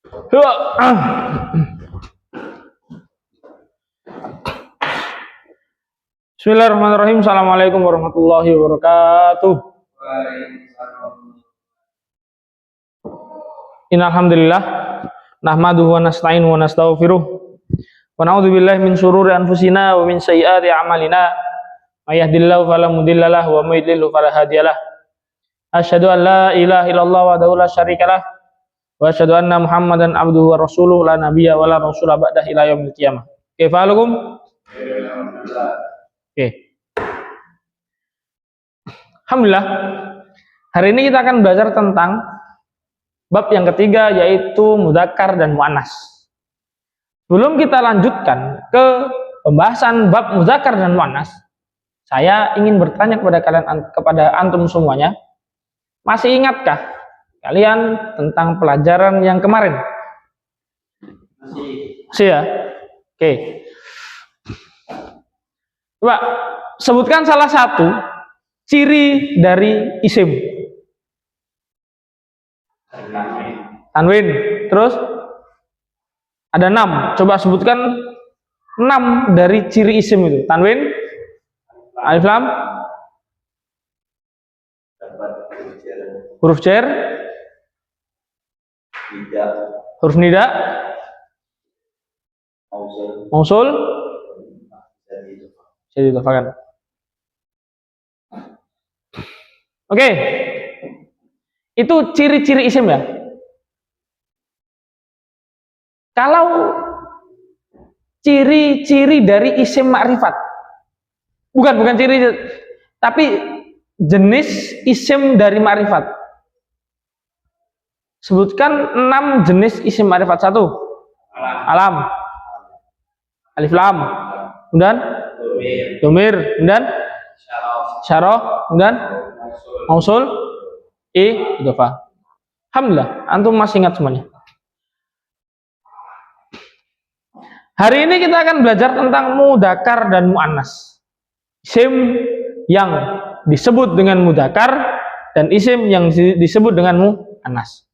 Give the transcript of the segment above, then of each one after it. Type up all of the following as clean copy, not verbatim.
Bismillahirrahmanirrahim. Assalamualaikum warahmatullahi wabarakatuh. Innalhamdulillah nahmaduhu wa nasta'inuhu wa nastaghfiruh wa na'udzubillahi min syururi anfusina wa min sayyiati a'malina may yahdihillahu fala mudhillalah wa may yudlil fala hadiyalah. Asyhadu an la ilaha illallah wahdahu la syarikalah wa asyhadu anna Muhammadan abduhu wa rasuluh la nabiyya wa la rasula ba'da ila yaumil qiyamah. Kaifalukum? Oke. Alhamdulillah. Hari ini kita akan belajar tentang bab yang ketiga, yaitu mudzakkar dan muannas. Sebelum kita lanjutkan ke pembahasan bab mudzakkar dan muannas, saya ingin bertanya kepada kalian, kepada antum semuanya, masih ingatkah kalian tentang pelajaran yang kemarin? Masih ya? Oke. Coba sebutkan salah satu ciri dari isim. Tanwin. Terus ada 6. Coba sebutkan 6 dari ciri isim itu. Tanwin, alif lam, huruf jar, huruf nida, mausul, jadi ditofakan. Oke. Itu ciri-ciri isim ya. Kalau ciri-ciri dari isim ma'rifat, bukan ciri, tapi jenis isim dari ma'rifat. Sebutkan 6 jenis isim ma'rifat. 1. Alam, alif lam, kemudian domir, kemudian syarah, kemudian mausul, idhofah. Alhamdulillah, antum masih ingat semuanya. Hari ini kita akan belajar tentang mudzakkar dan muannas. Isim yang disebut dengan mudzakkar dan isim yang disebut dengan muannas.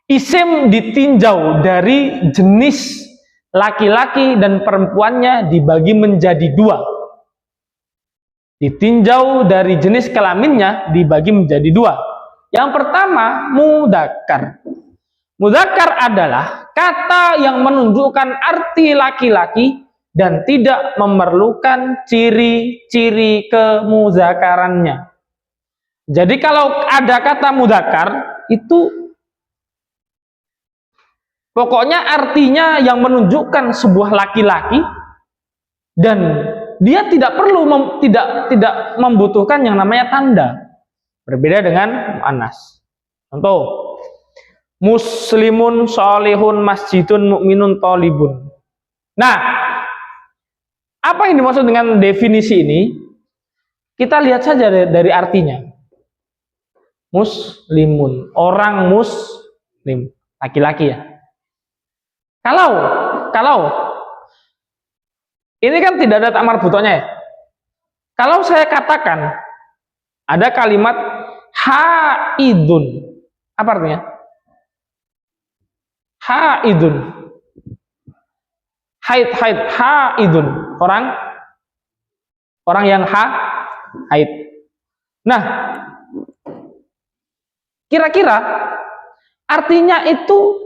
Isim ditinjau dari jenis laki-laki dan perempuannya dibagi menjadi 2. Ditinjau dari jenis kelaminnya dibagi menjadi 2. Yang pertama, mudzakkar. Mudzakkar adalah kata yang menunjukkan arti laki-laki dan tidak memerlukan ciri-ciri kemudzakkarannya. Jadi kalau ada kata mudzakkar itu pokoknya artinya yang menunjukkan sebuah laki-laki dan dia tidak perlu tidak membutuhkan yang namanya tanda. Berbeda dengan muannas. Contoh, muslimun sholihun masjidun mukminun thalibun. Nah, apa yang dimaksud dengan definisi ini? Kita lihat saja dari artinya. Muslimun, orang muslim, laki-laki ya. Kalau ini kan tidak ada tak marbutonya ya. Kalau saya katakan ada kalimat haidun, apa artinya? Haidun, haidun, orang yang haid. Nah, kira-kira artinya itu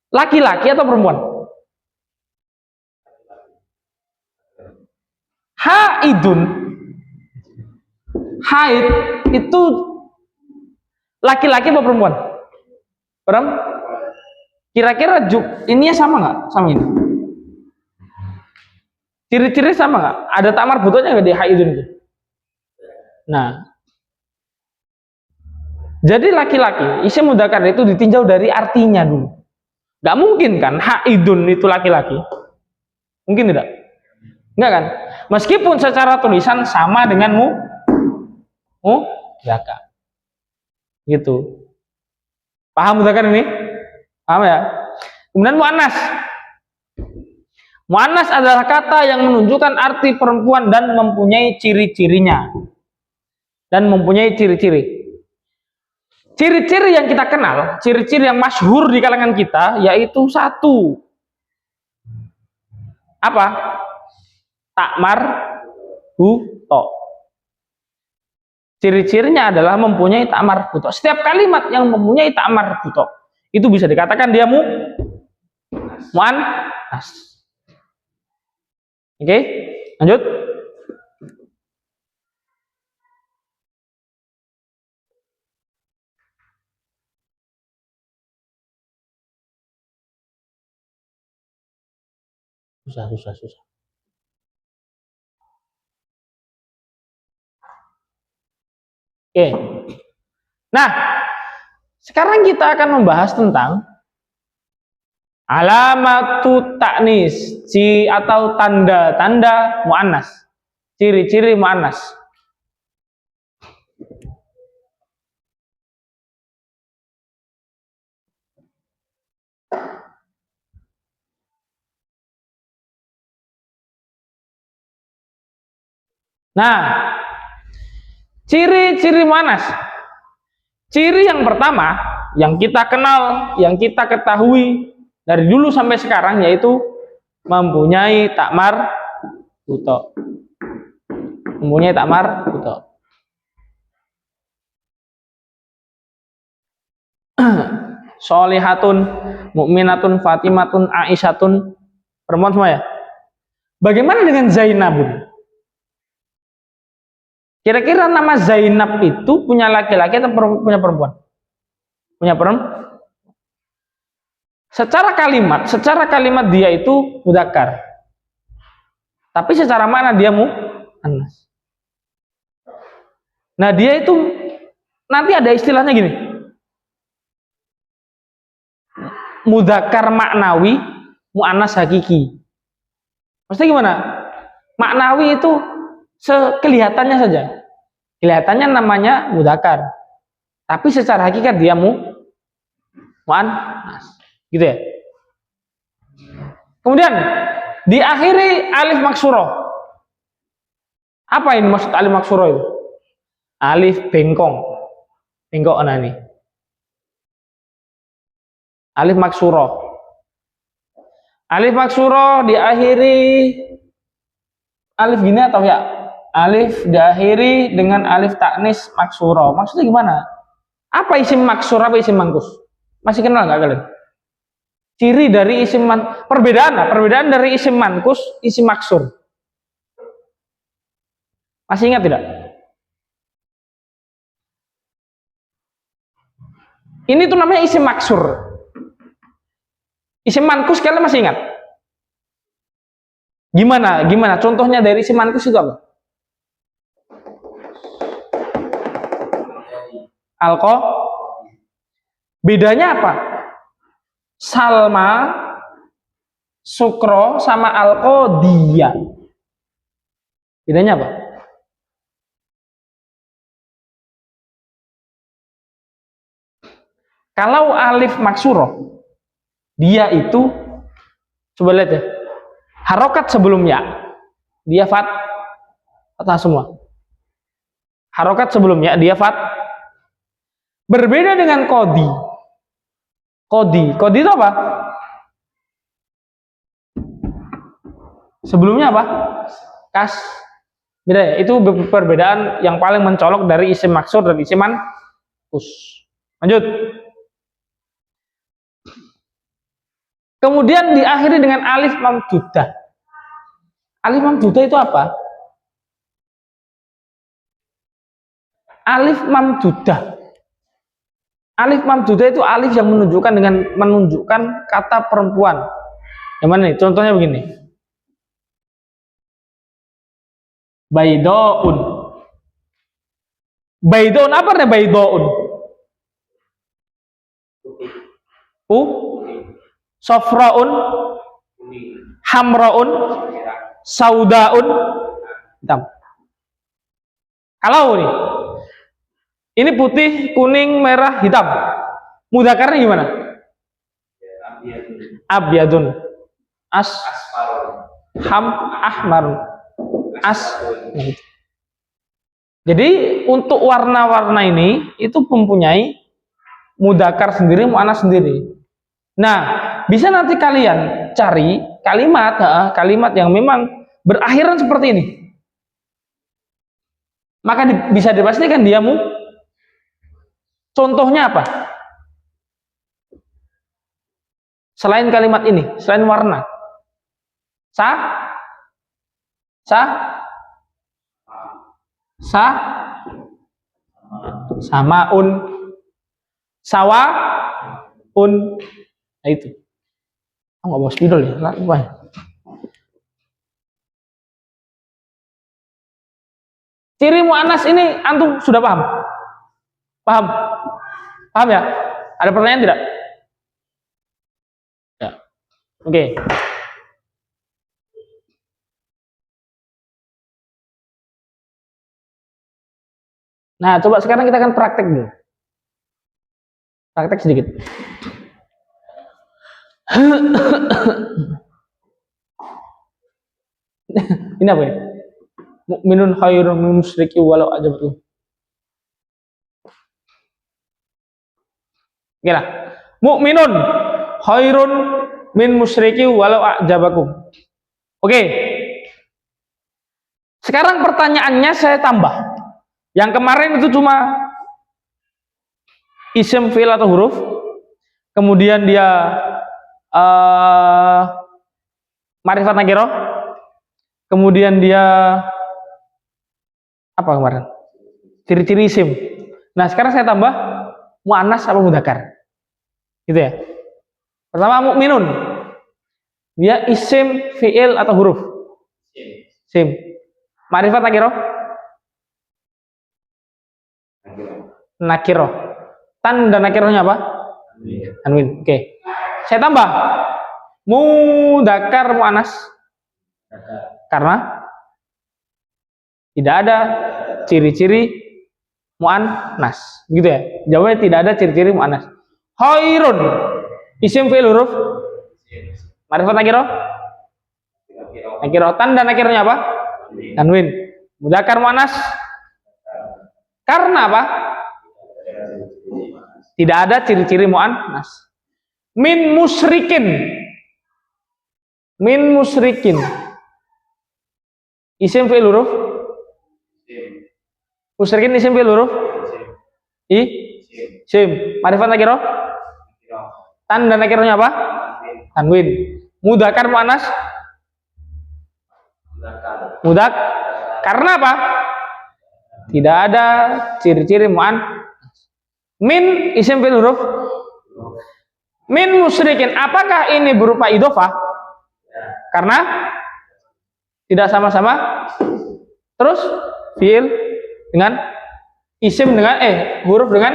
laki-laki atau perempuan? Haidun, haid itu laki-laki atau perempuan? Kira-kira ini sama nggak sama ini? Ciri-ciri sama nggak? Ada tak marbutonya nggak di haidun itu? Nah, jadi laki-laki, isim mudzakkar itu ditinjau dari artinya dulu. Nggak mungkin kan haidun itu laki-laki? Mungkin tidak? Enggak kan? Meskipun secara tulisan sama dengan mudzakkar. Gitu. Paham mudzakkar ini? Paham ya? Kemudian muannas. Muannas adalah kata yang menunjukkan arti perempuan dan mempunyai ciri-cirinya. Dan mempunyai ciri-ciri. Ciri-ciri yang kita kenal, ciri-ciri yang masyhur di kalangan kita, yaitu satu. Apa? Takmar buto. Ciri-cirinya adalah mempunyai takmar buto. Setiap kalimat yang mempunyai takmar buto, itu bisa dikatakan dia muannas. Oke, lanjut. Susah. Oke. Nah, sekarang kita akan membahas tentang alamatu taknis, atau tanda-tanda muannas. Ciri-ciri muannas. Nah, ciri-ciri muannas. Ciri yang pertama yang kita kenal, yang kita ketahui dari dulu sampai sekarang, yaitu mempunyai takmar buto. Mempunyai takmar buto. Sholihatun, mukminatun, fatimatun, aisyatun, perempuan semua ya. Bagaimana dengan Zainabun? Kira-kira nama Zainab itu punya laki-laki atau punya perempuan? Punya perempuan. Secara kalimat dia itu mudzakkar. Tapi secara makna dia muannas. Nah, dia itu nanti ada istilahnya gini. Mudzakkar maknawi, muannas hakiki. Maksudnya gimana? Maknawi itu kelihatannya saja. Kelihatannya namanya mudzakkar. Tapi secara hakikat dia muannas. Gitu ya. Kemudian diakhiri alif maksuroh. Apa ini maksud alif maksuroh itu? Alif bengkong. Bengkok ini. Alif maksuroh. Alif maksuroh diakhiri alif gini atau ya? Alif diakhiri dengan alif taknis maksuro. Maksudnya gimana? Apa isim maksur, apa isim mangkus? Masih kenal nggak kalian? Ciri dari isim perbedaan dari isim mankus, isim maksur. Masih ingat tidak? Ini tuh namanya isim maksur. Isim mankus kalian masih ingat? Gimana? Contohnya dari isim mankus itu apa? Alko. Bedanya apa? Salma, Sukro, sama Alqodiyah. Bedanya apa? Kalau alif maksuroh, dia itu, coba lihat ya, harokat sebelumnya, dia fathah semua. Harokat sebelumnya, dia berbeda dengan kodi. Kodi itu apa? Sebelumnya apa? Kas. Beda ya? Itu perbedaan yang paling mencolok dari isim maksur dan isim mankus. Lanjut. Kemudian diakhiri dengan alif mamdudah. Alif mamdudah itu apa? Alif mamdudah. Alif mamdudah itu alif yang menunjukkan kata perempuan. Yang mana nih? Contohnya begini. Baidoun. Baidoun apa artinya baidoun? Sofraun, hamraun, saudaun, hitam. Kalau ini putih, kuning, merah, hitam. Mudzakarnya gimana? Abyadun, ahmarun, Jadi untuk warna-warna ini itu mempunyai mudzakkar sendiri, muannats sendiri. Nah, bisa nanti kalian cari kalimat yang memang berakhiran seperti ini. Maka bisa dipastikan dia contohnya apa? Selain kalimat ini, selain warna. Samaun, sawaun. Nah itu. Nggak bawa spidol ya? Ciri muannas ini antum sudah paham? Paham? Paham ya? Ada pertanyaan tidak? Ya. Oke. Nah, coba sekarang kita akan praktek dulu. Praktek sedikit. Ini apa ya? Mukminun khairun min musyriki walau ajabatkum. Kira. Mukminun khairun min musyriki walau ajabakum. Oke. Sekarang pertanyaannya saya tambah. Yang kemarin itu cuma isim, fi'il atau huruf. Kemudian dia ma'rifat nakirah. Kemudian dia apa kemarin? Ciri-ciri isim. Nah, sekarang saya tambah muannas apa mudzakkar. Gitu ya. Pertama mukminun. Dia isim, fi'il atau huruf? Isim. Ma'rifat nakirah? Nakirah. Tan dan nakirahnya apa? Tanwin. Oke. Saya tambah mudzakkar muannas. Karena tidak ada ciri-ciri muannas, gitu ya. Jawabnya tidak ada ciri-ciri muannas. Khairun isim, fi'il, huruf. Ma'rifat nakirah? Nakirah. Tan dan nakirahnya apa? Tanwin. Mudzakkar muannas. Karena apa? Tidak ada ciri-ciri muannas. Min musyrikin. Min musyrikin. Isim, fi'il, huruf. Musyrikin isim, fi'il, huruf. Isim. Ma'rifat nakirah? Tan dan nakirahnya apa? Tanwin. Mudzakkar muannas? Mudak. Karena apa? Tidak ada ciri-ciri muannas. Min isim, fi'il, huruf. Min musyrikin. Apakah ini berupa idhofah? Karena tidak sama-sama. Terus fi'il dengan isim dengan huruf dengan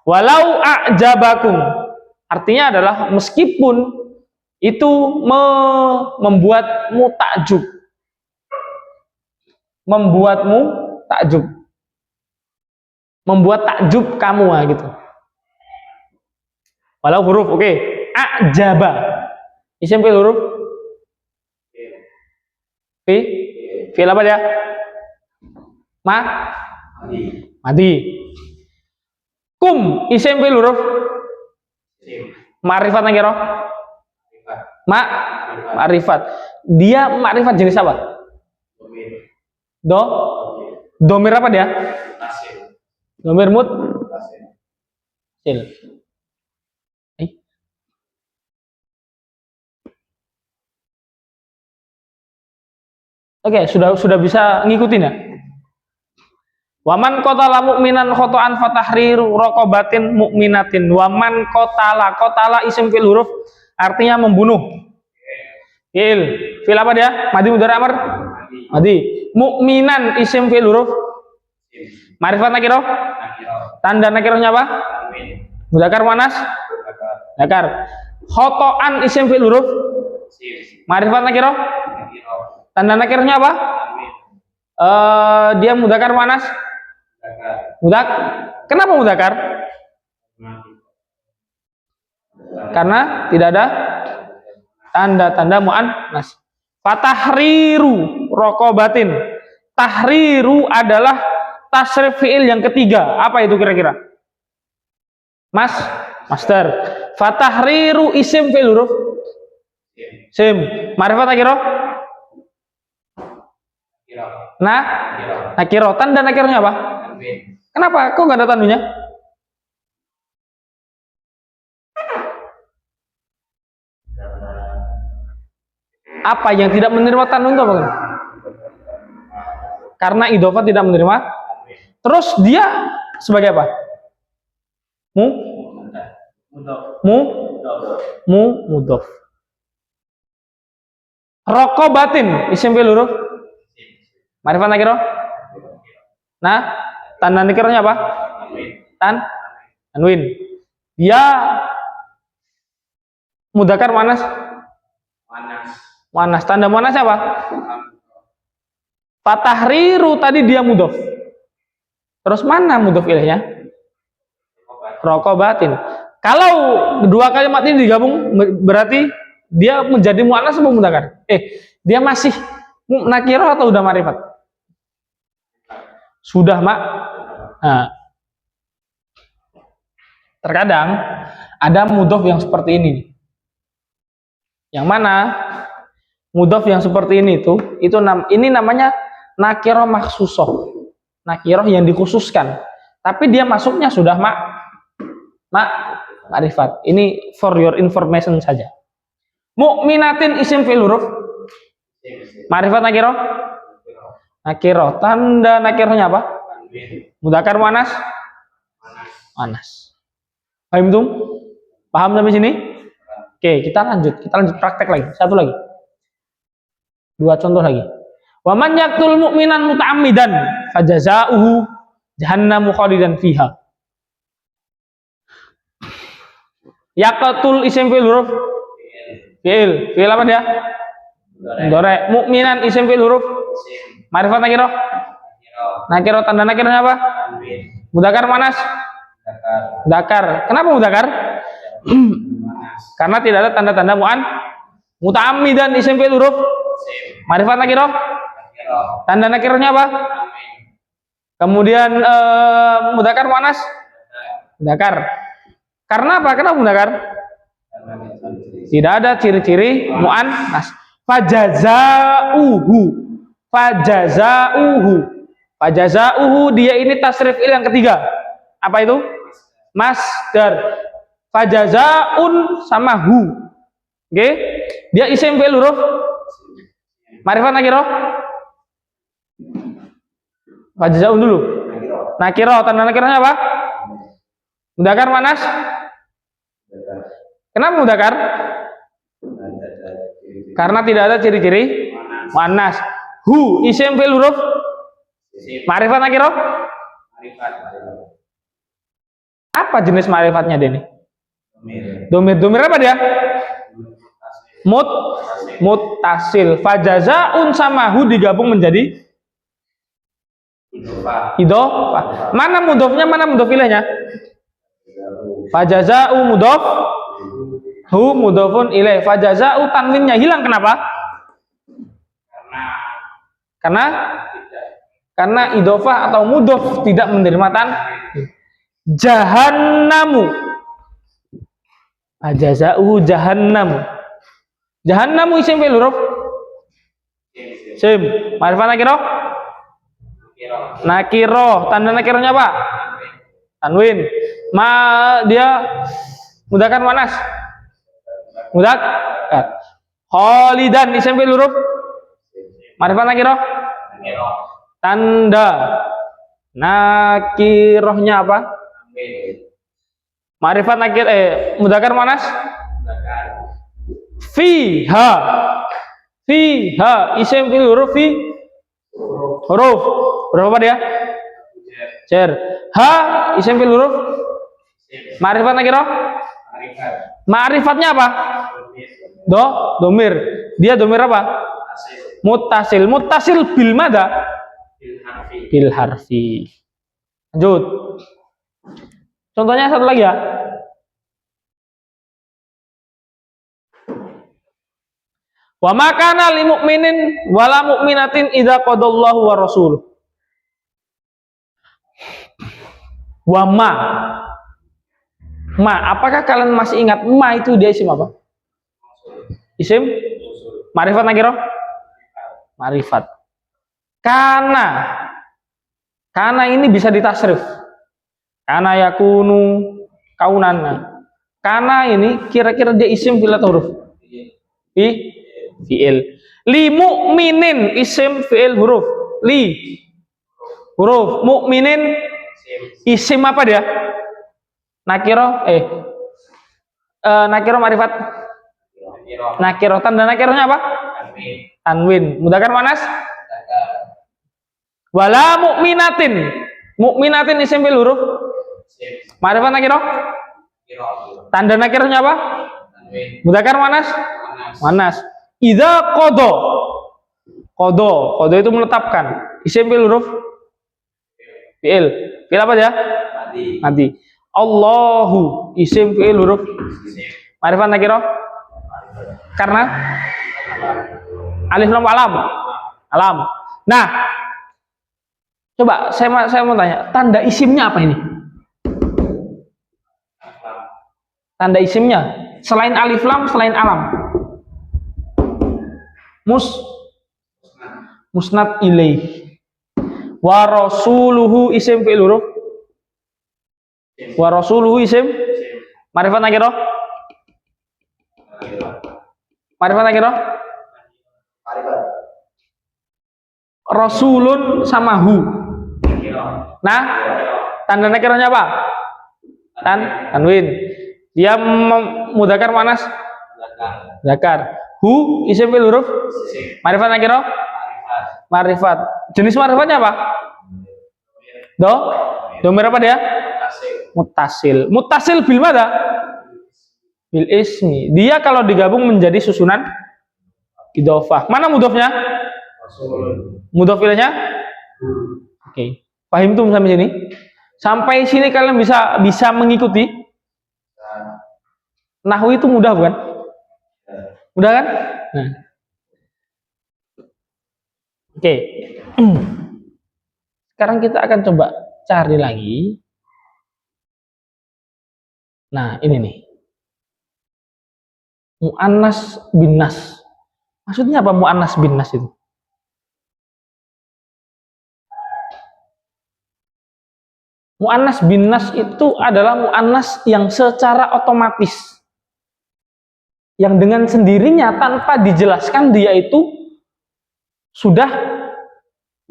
walau a'jabakum. Artinya adalah meskipun itu membuatmu takjub. Membuatmu takjub. Membuat takjub kamu gitu. Walau huruf, oke. A'jaba. Isim, fi'il, huruf. Fi'il apa dia? Madi. Kum isim, fi'il, huruf. Ma'rifat nakirah? Ma'rifat. Dia ma'rifat jenis apa? Domir apa dia? Domir muttasil. Oke, sudah bisa ngikutin ya? Waman qatala mu'minan khoto'an fatahriru raqabatin mu'minatin. Waman qatala isim, fi'il, huruf, artinya membunuh. Fi'il apa dia? Madi, mudhari, amr? Madi. Mu'minan isim, fi'il, huruf. Ma'rifat nakirah? Tanda nakirahnya apa? Mudzakkar muannas? Mudzakkar. Khoto'an isim, fi'il, huruf. Ma'rifat nakirah? Tanda nakirahnya apa? Dia mudzakkar muannas? Kenapa mudzakkar? Karena tidak ada tanda-tanda muannas. Fatahriru raqabatin. Tahriru adalah tasrif fi'il yang ketiga. Apa itu kira-kira? Mas, master. Fatahriru isim fi'il huruf sim. Ma'rifat nakiro? Nah, nakiro. Tanda nakironya apa? Kenapa? Kok nggak ada tandunya? Apa yang tidak menerima tanwin itu apa? Karena idhofah tidak menerima. Terus dia sebagai apa? Mudhof. Rokobatin isim fi'il huruf ma'rifat nakiro. Nah, tanda nakirnya apa? Tanwin. Dia mudzakkar muannas. Muannas. Tanda muannas apa? Fatahriru tadi dia mudhof. Terus mana mudhof ilaihnya? Rokobatin. Kalau dua kalimat ini digabung berarti dia menjadi muannas atau mudzakkar? Dia masih nakiro atau udah ma'rifat? Sudah, Mak. Nah, terkadang ada mudhof yang seperti ini. Yang mana mudhof yang seperti ini ini namanya nakiroh makhsusoh. Nakiroh yang dikhususkan. Tapi dia masuknya sudah ma'rifat. Ini for your information saja. Mukminatin isim fi'il huruf ma'rifat nakiroh. Nakiroh. Tanda nakirohnya apa? Mudzakkar muannas. Paham tuh? Paham sampai sini? Oke, kita lanjut praktek lagi. Satu lagi. Dua contoh lagi. Wa man yaqtul mu'minan muta'ammidan fajazaohu jahannamu khalidan fiha. Yaqtul isim fi'il huruf fi'il apa dia? Mudhari. Mu'minan isim fi'il huruf ma'rifat nakiro. Nakiro tanda nakirnya apa? Mudzakkar muannas. Mudzakkar. Kenapa mudzakkar? Karena tidak ada tanda-tanda muta'ammidan isim fi'il huruf ma'rifat nakiro. Tanda nakirnya apa? Kemudian mudzakkar muannas. Mudzakkar. Karena apa? Kenapa mudzakkar? Tidak ada ciri-ciri muannas. Fajazauhu dia ini tasrif il yang ketiga. Apa itu? Masdar. Fajazaun sama hu. Oke? Dia isim fi'il huruf ma'rifat nakiro. Fajazaun dulu. Nakiro, tanda nakirnya apa? Mudzakkar muannas. Kenapa mudzakkar? Karena tidak ada ciri-ciri muannas. Hu isim fi'il huruf ma'rifat nakiro. Apa jenis ma'rifatnya dia nih? Domir apa dia? Muttasil. Fajazaun sama hu digabung menjadi idhofah. Mana mudhofnya, mana mudhof ilaihnya? Fajazau mudhof, hu mudhofun ilaih. Fajazau tanwinnya hilang, kenapa? Karena idhofah atau mudhof tidak menerima jahannamu. Fajazau jahannamu. Jahannamu isim fi'il huruf sim. Ma'rifat nakiro. Nakiro, tanda nakironya apa? Tanwin. Dia mudzakkar muannas. Mudzakkar. Khalidan isim fi'il huruf ma'rifat nakiro. Tanda nakirohnya apa? Ma'rifat nakir mudzakkar muannas. Fiha isim fi'il huruf huruf berapa dia? Cer. Ha isim fi'il huruf ma'rifat nakiro. Ma'rifatnya apa? Domir. Dia domir apa? Muttasil bil mada? Bil harfi. Lanjut. Contohnya satu lagi ya. Wa ma kana lil mu'minin wala mu'minatin idza qadallahu wa rasul. Wa ma Ma, apakah kalian masih ingat ma itu dia isim apa? Isim ma'rifat nakirah? Ma'rifat. Karena ini bisa ditasrif. Karena yakunu kaunan. Karena ini kira-kira dia isim fi'il atau huruf? Fi'il. Li mu'minin isim fi'il huruf. Li huruf. Mu'minin isim apa dia? Nakiro nakiro ma'rifat. Nakiro. Tanda nakirohnya apa? Tanwin. Mudzakkar muannas? Wala mu'minatin. Mu'minatin isim fi'il huruf. Ma'rifat nakiro? Tanda nakirohnya apa? Mudzakkar muannas? Muannas. Idza qada. Qada itu menetapkan. Isim fi'il huruf? Fi'il. Fi'il apa dia? Madi. Allahu isim fi'il huruf? Ma'rifat nakiro? Karena alif lam alam. Alam. Nah, coba saya mau tanya, tanda isimnya apa ini? Tanda isimnya selain alif lam, selain alam. Musnad ilaih. Wa rasuluhu isim fi'il huruf. Wa rasuluhu isim ma'rifat nakirah. Ma'rifat nakirah. Rasulun sama hu. Nah, tanda nakirahnya apa? Tanwin. Dia mudzakkar muannas? Dzakar. Hu isim fi'il huruf? Ma'rifat nakirah? Ma'rifat. Jenis ma'rifatnya apa? Domir apa dia? Muttasil. Muttasil bil mana? Bil ismi. Dia kalau digabung menjadi susunan idhofah. Mana mudhofnya? Mudhof ilaihnya? Oke. Paham tuh sampai sini? Sampai sini kalian bisa mengikuti? Nahwu itu mudah bukan? Mudah kan? Nah. Oke. Sekarang kita akan coba cari lagi. Nah, ini nih. Mu'annas bin nas. Maksudnya apa mu'annas bin nas itu? Mu'annas bin nas itu adalah mu'annas yang secara otomatis, yang dengan sendirinya tanpa dijelaskan dia itu sudah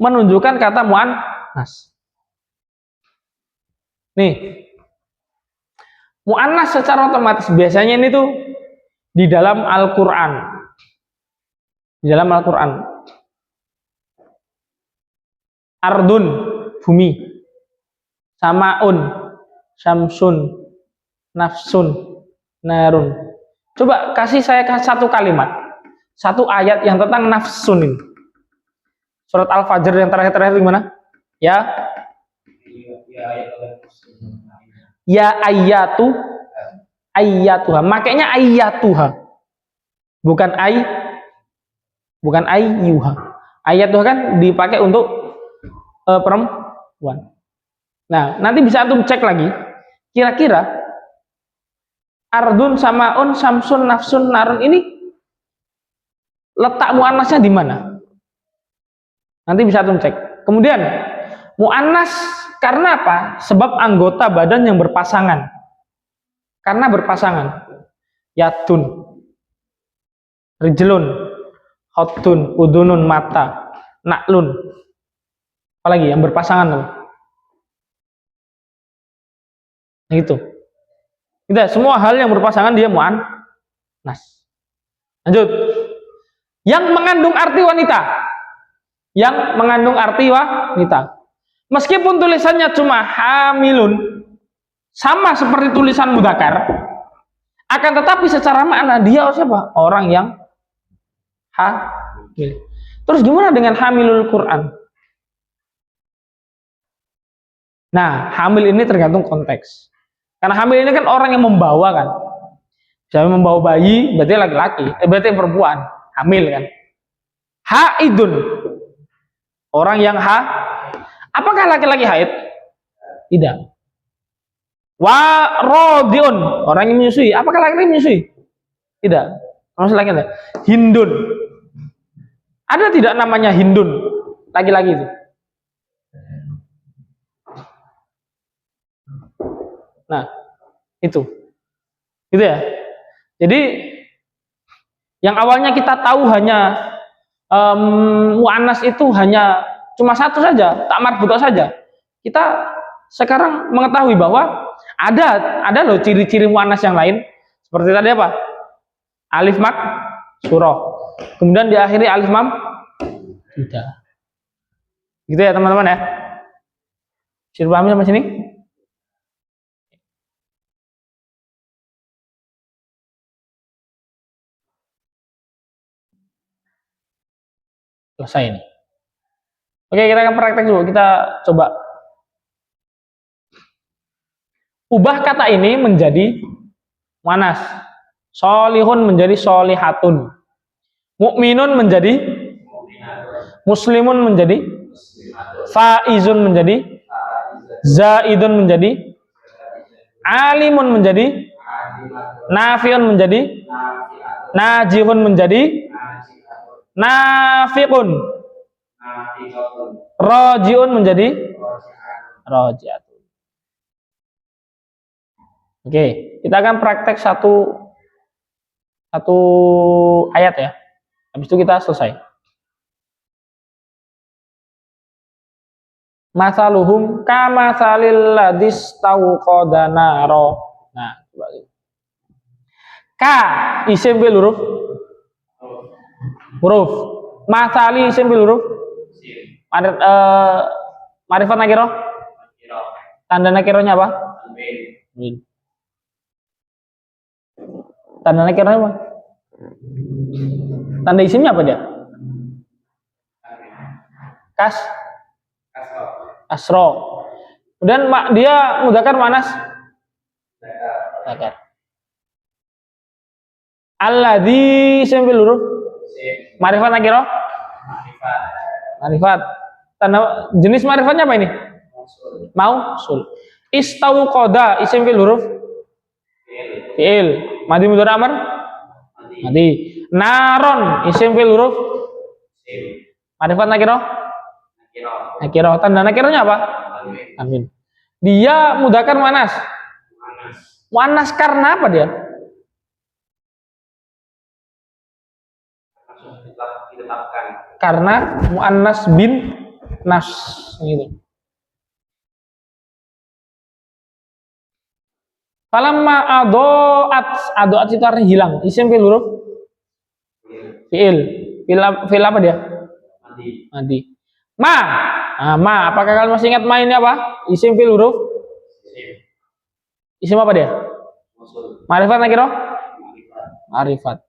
menunjukkan kata mu'annas. Nih, mu'annas secara otomatis biasanya ini tuh di dalam Al-Quran. Di dalam Al-Quran. Ardun, bumi. Samaun, syamsun, nafsun, narun. Coba kasih saya satu kalimat, satu ayat yang tentang nafsun ini. Surat Al-Fajr yang terakhir gimana? Ya ayyatuha. Makanya ayyatuha. Bukan ayyuha. Ayyatuha kan dipakai untuk perempuan. Nah, nanti bisa antum cek lagi. Kira-kira ardun, samaun, samsun, nafsun, narun ini letak muannasnya di mana? Nanti bisa antum cek. Kemudian muannas karena apa? Sebab anggota badan yang berpasangan. Karena berpasangan. Yatun, rijlun, khotun, udunun, mata, naklun. Apalagi yang berpasangan tuh. Gitu. Tidak, semua hal yang berpasangan dia muannas. Lanjut. Yang mengandung arti wanita. Yang mengandung arti wanita. Meskipun tulisannya cuma hamilun, sama seperti tulisan mudzakkar, akan tetapi secara makna dia siapa? Orang yang hamil. Terus gimana dengan hamilul Quran? Nah, hamil ini tergantung konteks. Karena hamil ini kan orang yang membawa kan. Siapa membawa bayi berarti laki-laki, berarti perempuan, hamil kan. Haidun. Orang yang apakah laki-laki haid? Tidak. Rodiun, orang yang menyusui. Apakah laki-laki menyusui? Tidak. Maksud laki-laki. Hindun. Ada tidak namanya Hindun? Laki-laki itu. Nah, itu. Gitu ya. Jadi yang awalnya kita tahu hanya mu'annas itu hanya cuma satu saja, tak marbutoh saja. Kita sekarang mengetahui bahwa ada loh ciri-ciri mu'annas yang lain. Seperti tadi apa? Alif mak surah. Kemudian diakhiri alif mam tidak. Gitu ya teman-teman ya. Bisa dipahami sampai sini? Selesai ini. Oke, kita akan praktek dulu. Kita coba ubah kata ini menjadi mu'annas. Solihun menjadi solihatun. Mukminun menjadi muslimun menjadi faizun menjadi zaidun menjadi alimun menjadi nafiun menjadi najihun menjadi nafiqun rojiun menjadi rojiatun. Oke, kita akan praktek satu ayat ya. Habis itu kita selesai. Masaluhum kamasalil ladis tauqada naro. Nah, coba lihat. Ka isim bil huruf. Masali isim bil huruf. Marifat nakiro. Tanda nakironya apa? Tanda nakironya apa? Tanda isimnya apa dia? Kasro. Kemudian dia mudzakkar muannas dzakar. Alladzi isim bil huruf. Marifat nakiro? Marifat. Tanda jenis marifatnya apa ini? Mausul. Istauqada isim bil huruf. Fi'il. Madi mudhari amr? Madi. Naron isim bil huruf. Marifat nakiro? Nakiro. Tanda nakironya apa? Amin. Dia mudzakkar muannas. Muannas karena apa dia? Karena muannas bin nas gitu. Falamma adoat itu artinya hilang. Isim fil huruf fiil. Fiil apa dia? Madi. Ma, apakah kalian masih ingat ma ini apa? Isim fil huruf? Isim apa dia? Marifat nakiro? Marifat.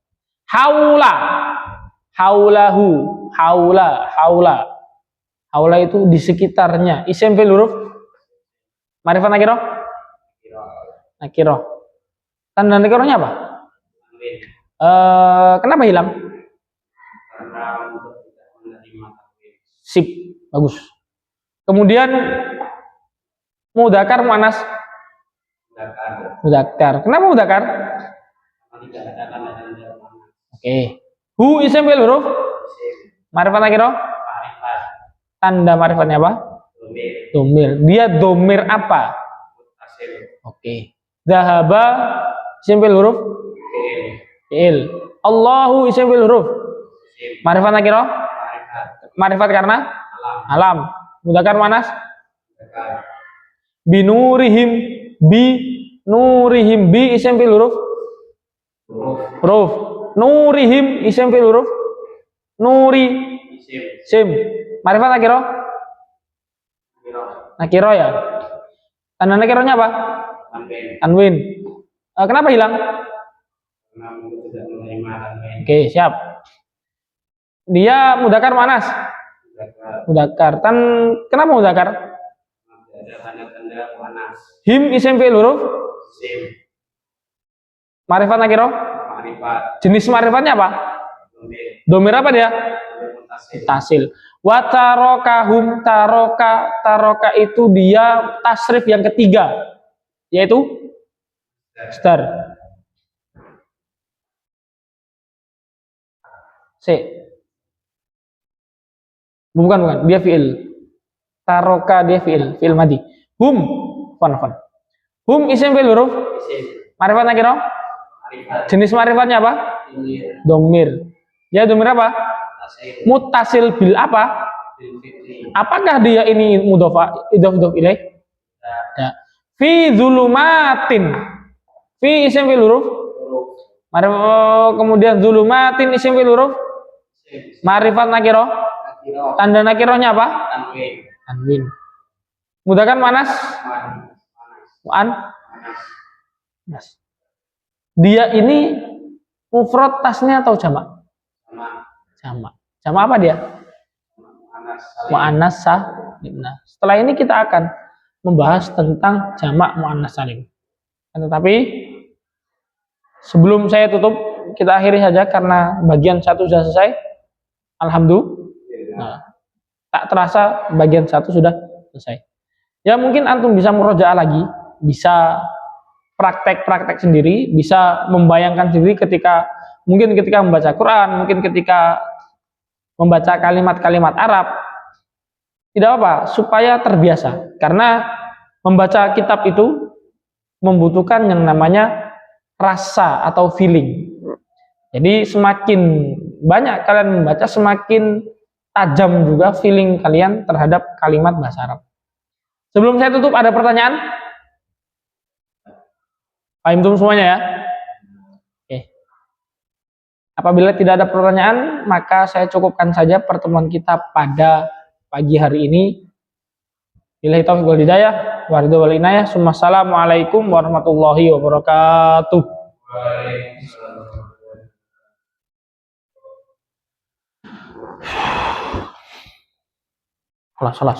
Haulahu, haula itu di sekitarnya. Isim fil huruf? Marifat nakiro? Nakiro. Tanda nakironya apa? Kenapa hilang? Sip, bagus. Kemudian mudzakkar muannas mudzakkar. Kenapa mudzakkar? Oke. Hu isim fil huruf? Marifat nakiro? Tanda marifatnya apa? Domir. Dia domir apa? Oke. Zahaba isim fil huruf? Fi'il. Allahu isim fil huruf? Marifat nakiro? Marifat karena alam. Mudzakkar muannas? Binurihim bi isim fil huruf? Huruf. Nurihim isim fil huruf? Nuri isim. Marifat nakiro? Nakiro ya. Tanda nakironya apa? Tanwin. Kenapa hilang? Oke, siap. Dia mudzakkar muannas? Mudzakkar. Kenapa mudzakkar? Him isim fi'il huruf? Marifat nakiro? Jenis marifatnya apa? Domir apa dia? Tasil. Wa tarokahum taroka itu dia tasrif yang ketiga. yaitu masdar. Bukan, dia fi'il. Taroka dia fi'il madi. Hum, fon. Hum isim fi'il huruf. Ma'rifat nakirah. Jenis ma'rifatnya apa? Domir. Ya, domir apa? Mutasil bil apa? Apakah dia ini mudhofa idhof ilaih? Ya. Fi zulumatin. Fi isim fi'il huruf. Kemudian zulumatin isim fi'il huruf. Ma'rifat nakirah. Tanda nakirahnya apa? Tanwin. Mudzakkar manas? Mas. Dia ini mufrad tasnya atau jamak? Jamak. Jamak apa dia? Muannas salim. Nah, setelah ini kita akan membahas tentang jamak muannas salim. Tetapi sebelum saya tutup, kita akhiri saja karena bagian 1 sudah selesai. Alhamdulillah. Nah, tak terasa bagian 1 sudah selesai. Ya mungkin antum bisa murojaah lagi, bisa praktek sendiri, bisa membayangkan sendiri ketika membaca Quran, mungkin ketika membaca kalimat-kalimat Arab. Tidak apa, supaya terbiasa. Karena membaca kitab itu membutuhkan yang namanya rasa atau feeling. Jadi semakin banyak kalian membaca, semakin tajam juga feeling kalian terhadap kalimat bahasa Arab. Sebelum saya tutup, ada pertanyaan? Paham semuanya ya? Oke. Apabila tidak ada pertanyaan, maka saya cukupkan saja pertemuan kita pada pagi hari ini. Billahi taufiq wal hidayah, wa ridha wal inayah. Assalamualaikum warahmatullahi wabarakatuh. Salah.